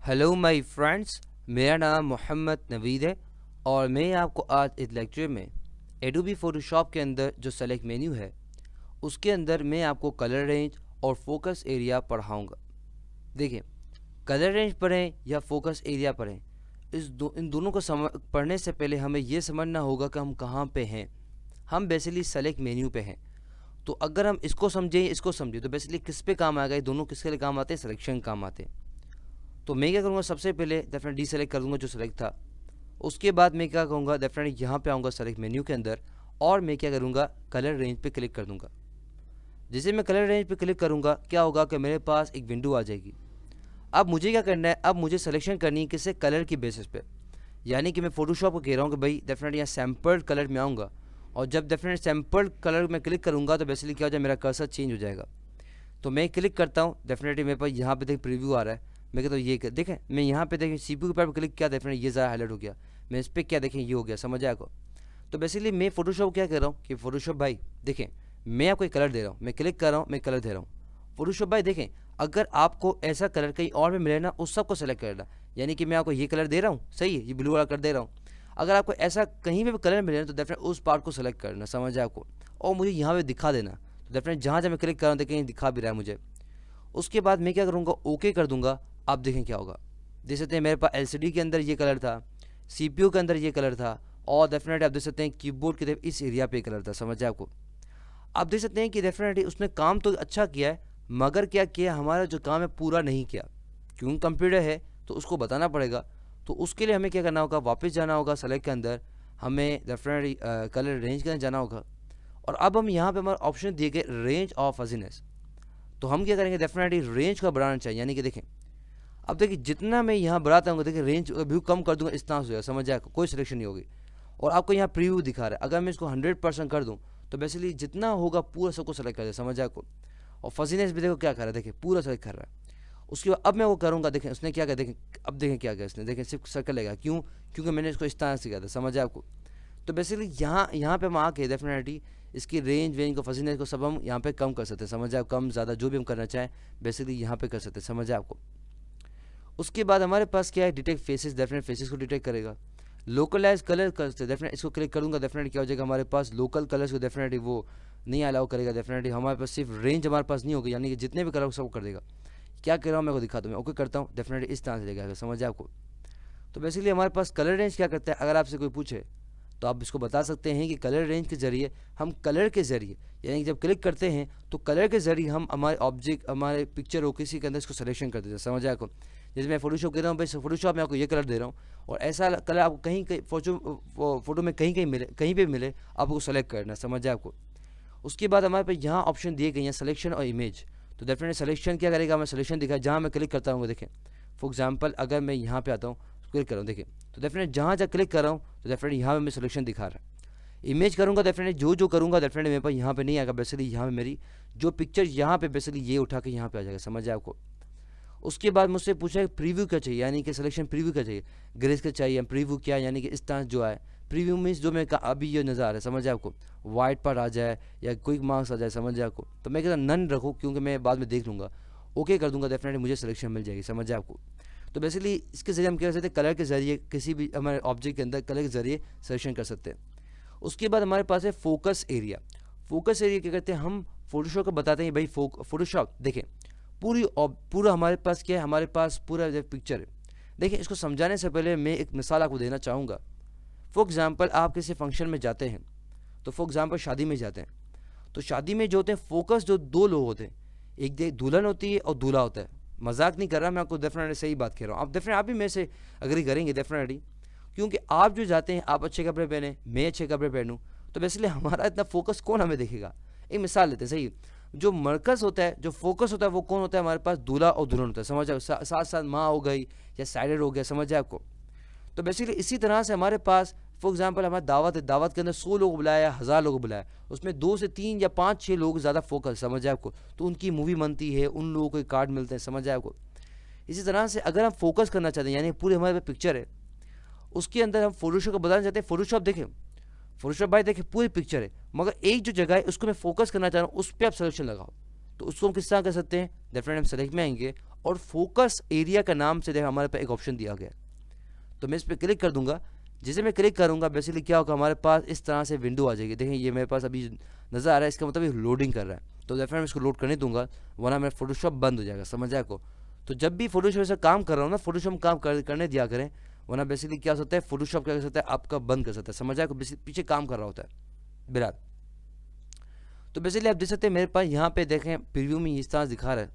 Hello my friends, मेरा नाम मोहम्मद नवीद है और मैं आपको आज इस लेक्चर में एडोबी फोटोशॉप के अंदर जो सेलेक्ट मेन्यू है उसके अंदर मैं आपको कलर रेंज और फोकस एरिया पढ़ाऊँगा। देखिए, कलर रेंज पढ़ें या फोकस एरिया पढ़ें, इन दोनों को पढ़ने से पहले हमें ये समझना होगा कि हम कहाँ पे हैं। हम बेसिकली सेलेक्ट मेन्यू पे हैं। तो अगर हम इसको समझें तो बेसिकली किस पे काम आएगा, ये दोनों किसके लिए काम आते हैं? सिलेक्शन काम आते हैं। तो मैं क्या करूँगा, सबसे पहले डेफिनेट डी सेलेक्ट कर दूँगा जो सेलेक्ट था। उसके बाद मैं क्या कहूँगा, डेफिनेट यहाँ पे आऊँगा सेलेक्ट मेन्यू के अंदर और मैं क्या करूँगा, कलर रेंज पे क्लिक कर दूँगा। जैसे मैं कलर रेंज पे क्लिक करूँगा क्या होगा कि मेरे पास एक विंडो आ जाएगी। अब मुझे क्या करना है, अब मुझे सिलेक्शन करनी है किससे? कलर की बेसिस पे। यानी कि मैं फोटोशॉप को कह रहा हूँ कि भाई डेफिनेट यहाँ सैम्पल्ड कलर में आऊँगा और जब डेफिनेट सैम्पल्ड कलर में क्लिक करूँगा तो बेसिकली क्या हो जाए, मेरा कर्सर चेंज हो जाएगा। तो मैं क्लिक करता हूँ, डेफिनेटली मेरे पास यहाँ पे देख प्रीव्यू आ रहा है। मैं कहता हूँ ये कर देखें, मैं यहाँ पे देखें सीपीयू के ऊपर क्लिक किया, डेफिनेट ये ज़्यादा हाईलाइट हो गया। मैं इस पर क्या देखें, ये हो गया। समझ आया को? तो बेसिकली मैं फोटोशॉप क्या कर रहा हूँ कि फोटोशॉप भाई देखें, मैं आपको एक कलर दे रहा हूँ, मैं क्लिक कर रहा हूँ, मैं कलर दे रहा हूँ। फोटोशॉप भाई देखें, अगर आपको ऐसा कलर कहीं और भी मिले ना, उस सब को सेलेक्ट करना। यानी कि मैं आपको ये कलर दे रहा हूँ, सही है, ये ब्लू वाला कलर दे रहा हूँ। अगर आपको ऐसा कहीं भी कलर मिले ना तो डेफिनेट उस पार्ट को सेलेक्ट करना। समझ आया आपको? और मुझे यहाँ पे दिखा देना। तो डेफिनेट जहाँ जहाँ मैं क्लिक कर रहा हूँ देखें दिखा भी रहा है मुझे। उसके बाद मैं क्या करूँगा, ओके कर दूंगा। आप देखें क्या होगा। देख सकते हैं मेरे पास एलसीडी के अंदर ये कलर था, सीपीयू के अंदर ये कलर था और डेफिनेटली आप देख सकते हैं कीबोर्ड की तरफ इस एरिया पे कलर था। समझ आए आपको? आप देख सकते हैं कि डेफिनेटली उसने काम तो अच्छा किया है, मगर क्या किया, हमारा जो काम है पूरा नहीं किया। क्योंकि कंप्यूटर है तो उसको बताना पड़ेगा। तो उसके लिए हमें क्या करना होगा, वापस जाना होगा सेलेक्ट के अंदर, हमें डेफिनेटली कलर रेंज के अंदर जाना होगा। और अब हम यहाँ पे हमारा ऑप्शन दिए गए रेंज ऑफ फजीनेस। तो हम क्या करेंगे, डेफिनेटली रेंज का बढ़ाना चाहिए। यानी कि देखें, अब देखिए जितना मैं यहाँ बढ़ाता हूँ देखिए रेंज व्यू कम कर दूंगा, इस तरह से हो जाएगा। समझ आया? कोई सिलेक्शन नहीं होगी। और आपको यहाँ प्रीव्यू दिखा रहा है, अगर मैं इसको 100% कर दूँ तो बेसिकली जितना होगा पूरा सबको सेलेक्ट कर दे। समझ आया आपको? और फजीनेस भी देखो क्या कर रहा है, देखिए पूरा सेलेक्ट कर रहा है। उसके बाद अब मैं वो करूँगा, देखें उसने क्या किया, देखें अब देखें क्या किया इसने, देखें सिर्फ सर्कल लेगा। क्यों? क्योंकि मैंने इसको इस तरह से किया था। समझ आया आपको? तो बेसिकली यहाँ पे हम आके डेफिनेटली इसकी रेंज वेंज को फजीनेस को सब हम यहाँ पे कम कर सकते हैं। समझ आए? कम ज़्यादा जो भी हम करना चाहें बेसिकली यहाँ पे कर सकते हैं। समझ आए आपको? उसके बाद हमारे पास क्या है, डिटेक्ट फेसेस, डेफिनेट फेसेस को डिटेक्ट करेगा। लोकलाइज कलर करते डेफिनेट इसको क्लिक करूँगा, डेफिनेट क्या हो जाएगा, हमारे पास लोकल कलर्स को डेफिनेटली वो नहीं अलाउ करेगा। डेफिनेटली हमारे पास सिर्फ रेंज हमारे पास नहीं होगी, यानी कि जितने भी कलर सब कर देगा। क्या कर रहा हूँ मैं को दिखाता हूँ, मैं ओके करता हूँ, डेफिनेटली इस तरह से देगा। समझ आए आपको? तो बेसिकली हमारे पास कलर रेंज क्या करता है, अगर आपसे कोई पूछे तो आप इसको बता सकते हैं कि कलर रेंज के ज़रिए हम कलर के ज़रिए, यानी कि जब क्लिक करते हैं तो कलर के ज़रिए हम हमारे ऑब्जेक्ट, हमारे पिक्चर हो किसी के अंदर इसको सिलेक्शन कर देते हैं। समझ आया को? जैसे मैं फोटोशॉप कह रहा हूँ, भाई फोटोशॉप में आपको ये कलर दे रहा हूँ और ऐसा कलर आपको कहीं कहीं फोटो में कहीं कहीं मिले, कहीं पे मिले, आपको सेलेक्ट करना। समझ आया आपको? उसके बाद हमारे पास यहाँ ऑप्शन दिए गए हैं सिलेक्शन और इमेज। तो डेफिनेटली सिलेक्शन क्या करेगा, हमें सिलेक्शन दिखा जहाँ मैं क्लिक करता हूँ। देखें फॉर एग्जाम्पल अगर मैं यहाँ पे आता हूँ, क्लिक कर रहा हूँ, देखिए तो डेफिनेट जहाँ जहाँ क्लिक कर रहा हूँ तो डेफिनेट यहाँ पे मैं सिलेक्शन दिखा रहा है। इमेज करूँगा डेफिनेट जो करूँगा डेफिनेट मेरे पास यहाँ पे नहीं आएगा। बेसिकली यहाँ पे मेरी जो पिक्चर यहाँ पे बेसिकली ये उठा के यहाँ पे आ जाएगा। समझ आए आपको? उसके बाद मुझसे पूछा है प्रीव्यू क्या चाहिए, यानी कि सिलेक्शन प्रीव्यू क्या चाहिए, ग्रेस का चाहिए, प्रीव्यू क्या, यानी कि इस तरह जो है प्रीव्यू मीन्स जो मैं अभी ये नज़र आ रहा है। समझ आए आपको? वाइट पर आ जाए या क्विक मार्क्स आ जाए। समझ आए आपको? तो मैं कहता नन रखूँ क्योंकि मैं बाद में देख लूँगा। ओके कर दूंगा, डेफिनेटली मुझे सिलेक्शन मिल जाएगी। समझ आए आपको? तो बेसिकली इसके ज़रिए हम क्या कर सकते हैं, कलर के ज़रिए किसी भी हमारे ऑब्जेक्ट के अंदर कलर के ज़रिए सिलेक्शन कर सकते हैं। उसके बाद हमारे पास है फोकस एरिया। फोकस एरिया क्या करते हैं, हम फोटोशॉप को बताते हैं भाई फोटोशॉप देखें पूरा हमारे पास क्या है, हमारे पास पूरा पिक्चर है। देखिए इसको समझाने से पहले मैं एक मिसाल आपको देना चाहूँगा। फॉर एग्जांपल आप किसी फंक्शन में जाते हैं, तो फॉर एग्जांपल शादी में जाते हैं, तो शादी में जो होते हैं फोकस जो दो लोग होते हैं, एक दुल्हन होती है और दूल्हा होता है। मजाक नहीं कर रहा मैं, आपको डेफिनेटली सही बात कह रहा हूँ। आप डेफिनेट आप भी मेरे से अग्री करेंगे डेफिनेटली, क्योंकि आप जो जाते हैं आप अच्छे कपड़े पहने, मैं अच्छे कपड़े पहनूँ, तो बेसिकली हमारा इतना फोकस कौन हमें देखेगा। एक मिसाल लेते हैं, सही, जो मरकज़ होता है, जो फोकस होता है वो कौन होता है, हमारे पास दूल्हा और दुल्हन होता है। समझ आओ? साथ साथ माँ हो गई या साइडेड हो गया। समझ आए आपको? तो बेसिकली इसी तरह से हमारे पास फॉर एग्जांपल हमारी दावत है, दावत के अंदर 100 लोग बुलाया या 1000 लोग बुलाया, उसमें 2 से 3 या 5-6 लोग ज़्यादा फोकस। समझ आए आपको? तो उनकी मूवी बनती है, उन लोगों को कार्ड मिलते हैं। समझ आए आपको? इसी तरह से अगर हम फोकस करना चाहते हैं, यानी पूरे हमारे पिक्चर है उसके अंदर हम फोटोशॉप को बताना चाहते हैं, फोटोशॉप देखें, फोटोशॉप भाई देखें पूरी पिक्चर है मगर एक जो जगह है उसको मैं फोकस करना चाह रहा हूँ, उस पर आप सिलेक्शन लगाओ। तो उसको हम किस तरह कर सकते हैं, डेफिनेट हम सेलेक्ट में आएंगे और फोकस एरिया का नाम से देखो हमारे पास एक ऑप्शन दिया गया है। तो मैं इस पर क्लिक कर दूंगा। जैसे मैं क्लिक करूंगा बेसिकली क्या होगा, हमारे पास इस तरह से विंडो आ जाएगी। देखें ये मेरे पास अभी नज़र आ रहा है, इसका मतलब ये लोडिंग कर रहा है। तो डेफिनेटली मैं इसको लोड करने दूंगा, वरना मेरा फोटोशॉप बंद हो जाएगा, समझ आया को। तो जब भी फोटोशॉप से काम कर रहा हूँ ना, फोटोशॉप काम करने दिया करें, वरना बेसिकली क्या हो सकता है, फोटोशॉप क्या कर सकता है, आपका बंद कर सकता है, समझ आया को, पीछे काम कर रहा होता है बिराद। तो बेसिकली आप देख सकते हैं मेरे पास यहाँ पे देखें प्रीव्यू में इस तरह दिखा रहा है।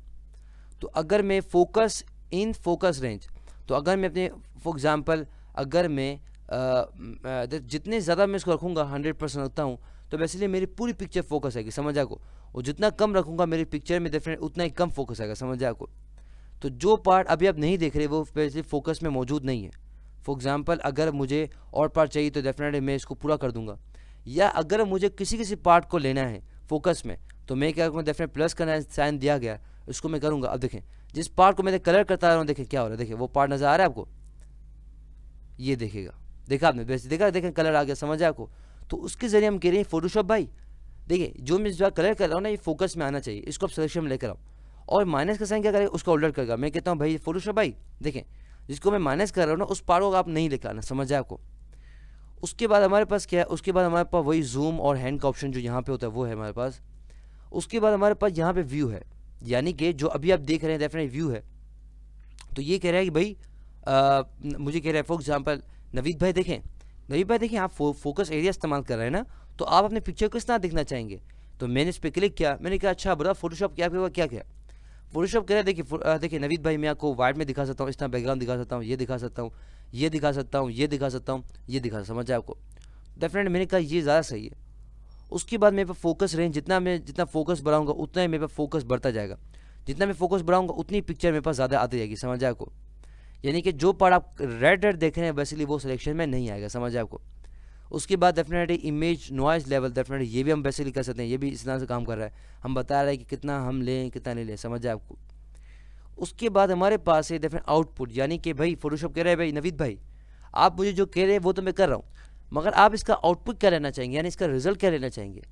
तो अगर मैं फोकस इन फोकस रेंज, तो अगर मैं अपने फॉर एग्जांपल अगर मैं जितने ज़्यादा मैं इसको रखूँगा 100% रखता हूँ, तो बेसिकली मेरी पूरी पिक्चर फोकस आएगी, समझ आको। और जितना कम रखूँगा मेरी पिक्चर में डेफिनेट उतना ही कम फोकस आएगा, समझ आको। तो जो पार्ट अभी आप नहीं देख रहे वो बेसिकली फोकस में मौजूद नहीं है। फॉर एग्जांपल अगर मुझे और पार्ट चाहिए तो डेफिनेटली मैं इसको पूरा कर दूंगा, या अगर मुझे किसी पार्ट को लेना है फोकस में, तो मैं क्या करूँगा, डेफिनेट प्लस का साइन दिया गया उसको मैं करूँगा। अब देखें जिस पार्ट को मैं कलर करता रहा हूँ, देखें क्या हो रहा है, देखें वो पार्ट नज़र आ रहा है आपको, ये देखेगा, देखा आपने, देखा, देखें कलर आ गया, समझ आया आपको। तो उसके जरिए हम कह रहे हैं फोटोशॉप भाई देखिए जो मैं जो कलर कर रहा हूँ ना, ये फोकस में आना चाहिए, इसको आप सिलेक्शन में लेकर आओ। और माइनस का साइन क्या करेगा, उसको ऑल्टर करेगा। मैं कहता हूँ भाई फोटोशॉप भाई देखें जिसको मैं माइनस कर रहा हूँ ना, उस पार्ट को आप नहीं लेकर आना, समझ आया आपको। उसके बाद हमारे पास क्या है, उसके बाद हमारे पास वही जूम और हैंड का ऑप्शन जो यहाँ पे होता है वो है हमारे पास। उसके बाद हमारे पास यहाँ पे व्यू है, यानी कि जो अभी आप देख रहे हैं डेफिनेट व्यू है। तो ये कह रहा है कि भाई मुझे कह रहा है फॉर एग्जांपल नवीद भाई देखें, नवीद भाई देखें आप फोकस एरिया इस्तेमाल कर रहे हैं ना, तो आप अपने पिक्चर को किस तरह दिखना चाहेंगे। तो मैंने इस पर क्लिक किया, मैंने कहा अच्छा बड़ा फोटोशॉप क्या क्या फोटोशॉप कह रहा है, देखिए देखिए नवीद भाई मैं आपको वाइट में दिखा सकता हूँ, इस तरह बैकग्राउंड दिखा सकता हूँ, ये दिखा सकता हूँ, ये दिखा सकता हूँ, ये दिखा सकता हूँ, ये दिखा, समझ आया आपको। डेफिनेटली मैंने कहा ये ज़्यादा सही है। उसके बाद मेरे पास फोकस रेंज, जितना फोकस बढ़ाऊंगा उतना ही मेरे पास फोकस बढ़ता जाएगा। जितना मैं फोकस बढ़ाऊंगा उतनी पिक्चर मेरे पास ज़्यादा आती जाएगी, समझ आया आपको। यानी कि जो पार्ट आप रेड देख रहे हैं बेसिकली वो सिलेक्शन में नहीं आएगा, समझ आया आपको। उसके बाद definitely image noise level, definitely ये भी हम बेसिकली कर सकते हैं, ये भी इस तरह से काम कर रहा है, हम बता रहे हैं कि कितना हम लें कितना नहीं लें, समझ आया आपको। उसके बाद हमारे पास है डेफिनेट आउटपुट, यानी कि भाई फोटोशॉप कह रहा है भाई नवीद भाई आप मुझे जो कह रहे हैं वो तो मैं कर रहा हूँ, मगर आप इसका आउटपुट क्या लेना चाहेंगे, यानी इसका रिजल्ट क्या लेना चाहेंगे।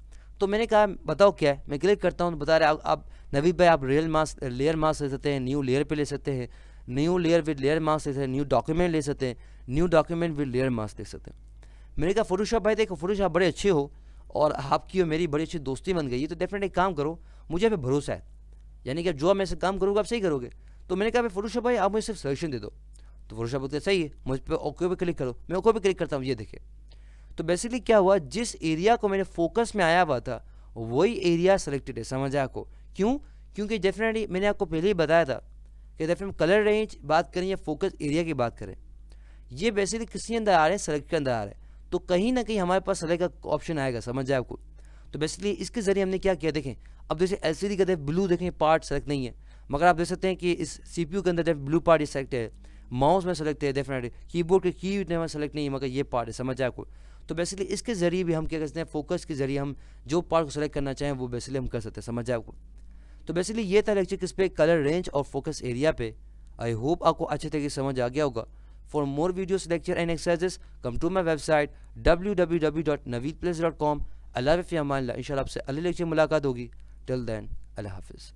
तो मैंने कहा बताओ क्या है, मैं क्लिक करता हूँ तो बता रहे आप नवीद भाई आप रियल मास्क लेयर मास्क ले सकते हैं, न्यू लेयर पे ले सकते हैं, new layer with layer mask ले सकते हैं, न्यू डॉक्यूमेंट ले सकते हैं, new document with layer mask ले सकते हैं। मैंने कहा फोटोशॉप भाई देखो फोटोशॉप बड़े अच्छे हो और आपकी और मेरी बड़ी अच्छी दोस्ती बन गई है, तो डेफिनेटली काम करो, मुझे पे भरोसा है, यानी कि जो मैं से काम करूँगा आप सही करोगे। तो मैंने कहा फोटोशॉप भाई आप मुझे सिर्फ सजेशन दे दो। तो फोटोशॉप बोलते सही है, मुझ पर ओके पे क्लिक करो, मैं ओके पे क्लिक करता हूँ, ये देखिए। तो बेसिकली क्या हुआ, जिस एरिया को मैंने फोकस में आया हुआ था वही एरिया सेलेक्टेड है, समझ आया आपको। क्यों, क्योंकि डेफिनेटली मैंने आपको पहले ही बताया था कि डेफिनेट कलर रेंज बात करें या फोकस एरिया की बात करें, ये बेसिकली किसी अंदर आ रहे हैं, सेलेक्ट के अंदर आ रहे हैं, तो कहीं ना कहीं हमारे पास सेलेक्ट का ऑप्शन आएगा, समझ आया आपको। तो बेसिकली इसके जरिए हमने क्या किया, देखें अब जैसे एलसीडी कहते हैं ब्लू, देखें पार्ट सेलेक्ट नहीं है, मगर आप देख सकते हैं कि इस सीपीयू के अंदर ब्लू पार्ट सेलेक्ट है, माउस में सेलेक्ट है, डेफिनेटली कीबोर्ड के की में सेलेक्ट नहीं है, मगर ये पार्ट है, समझ आया आपको। तो बेसिकली इसके जरिए भी हम क्या करते हैं, फोकस के जरिए हम जो पार्ट को सेलेक्ट करना चाहें वो बेसिकली हम कर सकते हैं, समझ आया आपको। तो बेसिकली ये था लेक्चर किस पे, कलर रेंज और फोकस एरिया पे। आई होप आपको अच्छे तरीके से समझ आ गया होगा। For more videos lecture and exercises come to my website www.naveedplace.com। अल्लाह हाफ़िज़, इंशाल्लाह आपसे अगले लेक्चर मुलाकात होगी। टिल देन अल्लाह हाफ़िज़।